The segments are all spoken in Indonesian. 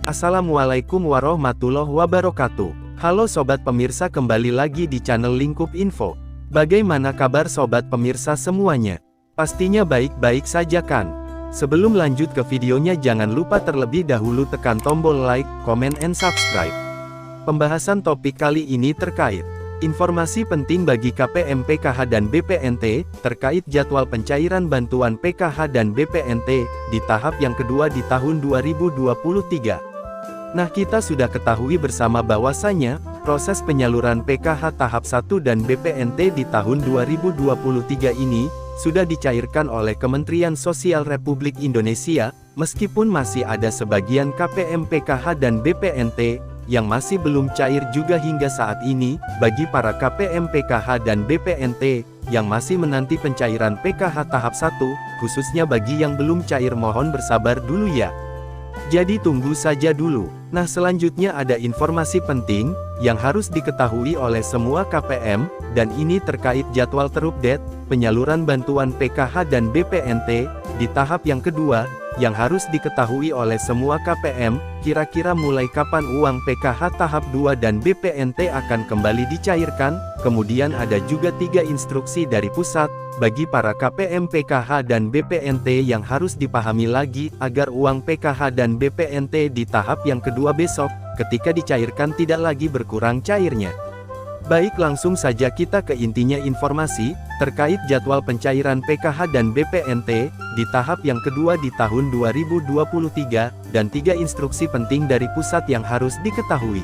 Assalamualaikum warahmatullahi wabarakatuh. Halo sobat pemirsa, kembali lagi di channel Lingkup Info. Bagaimana kabar sobat pemirsa semuanya? Pastinya baik-baik saja kan? Sebelum lanjut ke videonya, jangan lupa terlebih dahulu tekan tombol like, comment, and subscribe. Pembahasan topik kali ini terkait informasi penting bagi KPM PKH dan BPNT, terkait jadwal pencairan bantuan PKH dan BPNT, di tahap yang kedua di tahun 2023. Nah, kita sudah ketahui bersama bahwasanya, proses penyaluran PKH tahap 1 dan BPNT di tahun 2023 ini, sudah dicairkan oleh Kementerian Sosial Republik Indonesia, meskipun masih ada sebagian KPM PKH dan BPNT, yang masih belum cair juga hingga saat ini. Bagi para KPM PKH dan BPNT, yang masih menanti pencairan PKH tahap 1, khususnya bagi yang belum cair, mohon bersabar dulu ya. Jadi tunggu saja dulu. Nah, selanjutnya ada informasi penting, yang harus diketahui oleh semua KPM, dan ini terkait jadwal terupdate, penyaluran bantuan PKH dan BPNT, di tahap yang kedua, yang harus diketahui oleh semua KPM, kira-kira mulai kapan uang PKH tahap 2 dan BPNT akan kembali dicairkan. Kemudian ada juga 3 instruksi dari pusat, bagi para KPM PKH dan BPNT yang harus dipahami lagi, agar uang PKH dan BPNT di tahap yang kedua besok, ketika dicairkan tidak lagi berkurang cairnya. Baik, langsung saja kita ke intinya informasi, terkait jadwal pencairan PKH dan BPNT, di tahap yang kedua di tahun 2023, dan 3 instruksi penting dari pusat yang harus diketahui.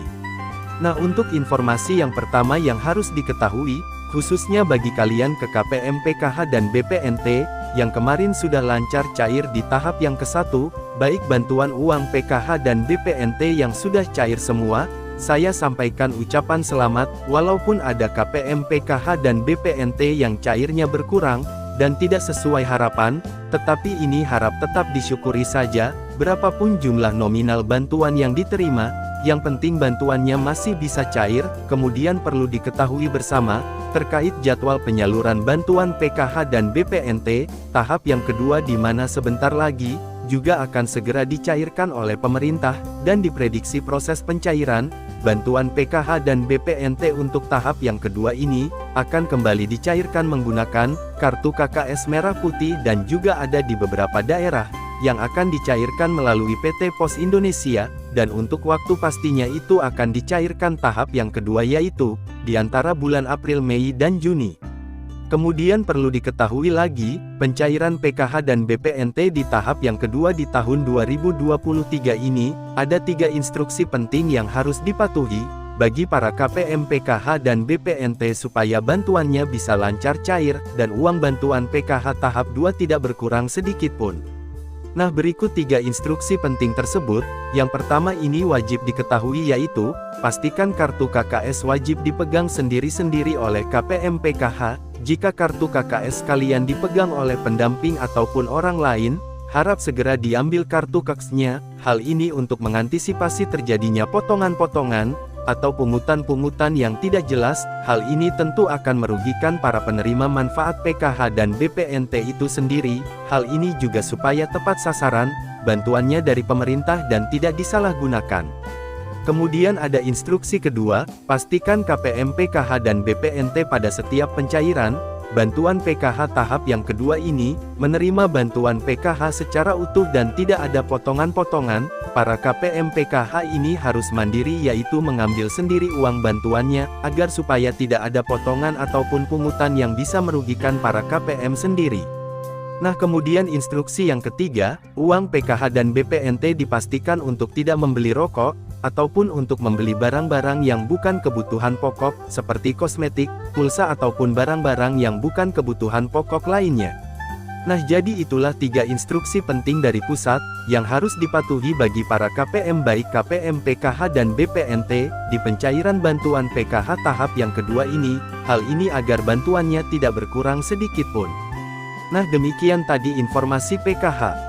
Nah, untuk informasi yang pertama yang harus diketahui, khususnya bagi kalian ke KPM PKH dan BPNT, yang kemarin sudah lancar cair di tahap yang ke-1, baik bantuan uang PKH dan BPNT yang sudah cair semua, saya sampaikan ucapan selamat. Walaupun ada KPM PKH dan BPNT yang cairnya berkurang, dan tidak sesuai harapan, tetapi ini harap tetap disyukuri saja, berapapun jumlah nominal bantuan yang diterima, yang penting bantuannya masih bisa cair. Kemudian perlu diketahui bersama, terkait jadwal penyaluran bantuan PKH dan BPNT, tahap yang kedua di mana sebentar lagi, juga akan segera dicairkan oleh pemerintah, dan diprediksi proses pencairan bantuan PKH dan BPNT untuk tahap yang kedua ini, akan kembali dicairkan menggunakan kartu KKS Merah Putih, dan juga ada di beberapa daerah, yang akan dicairkan melalui PT Pos Indonesia, dan untuk waktu pastinya itu akan dicairkan tahap yang kedua yaitu, di antara bulan April, Mei, dan Juni. Kemudian perlu diketahui lagi, pencairan PKH dan BPNT di tahap yang kedua di tahun 2023 ini, ada 3 instruksi penting yang harus dipatuhi, bagi para KPM PKH dan BPNT supaya bantuannya bisa lancar cair, dan uang bantuan PKH tahap 2 tidak berkurang sedikitpun. Nah, berikut 3 instruksi penting tersebut. Yang pertama ini wajib diketahui yaitu, pastikan kartu KKS wajib dipegang sendiri-sendiri oleh KPM PKH. Jika kartu KKS kalian dipegang oleh pendamping ataupun orang lain, harap segera diambil kartu KKS-nya. Hal ini untuk mengantisipasi terjadinya potongan-potongan, atau pungutan-pungutan yang tidak jelas. Hal ini tentu akan merugikan para penerima manfaat PKH dan BPNT itu sendiri. Hal ini juga supaya tepat sasaran, bantuannya dari pemerintah dan tidak disalahgunakan. Kemudian ada instruksi kedua, pastikan KPM PKH dan BPNT pada setiap pencairan bantuan PKH tahap yang kedua ini, menerima bantuan PKH secara utuh dan tidak ada potongan-potongan. Para KPM PKH ini harus mandiri yaitu mengambil sendiri uang bantuannya, agar supaya tidak ada potongan ataupun pungutan yang bisa merugikan para KPM sendiri. Nah, kemudian instruksi yang ketiga, uang PKH dan BPNT dipastikan untuk tidak membeli rokok, ataupun untuk membeli barang-barang yang bukan kebutuhan pokok, seperti kosmetik, pulsa ataupun barang-barang yang bukan kebutuhan pokok lainnya. Nah, jadi itulah 3 instruksi penting dari pusat, yang harus dipatuhi bagi para KPM baik KPM PKH dan BPNT, di pencairan bantuan PKH tahap yang kedua ini, hal ini agar bantuannya tidak berkurang sedikitpun. Nah, demikian tadi informasi PKH.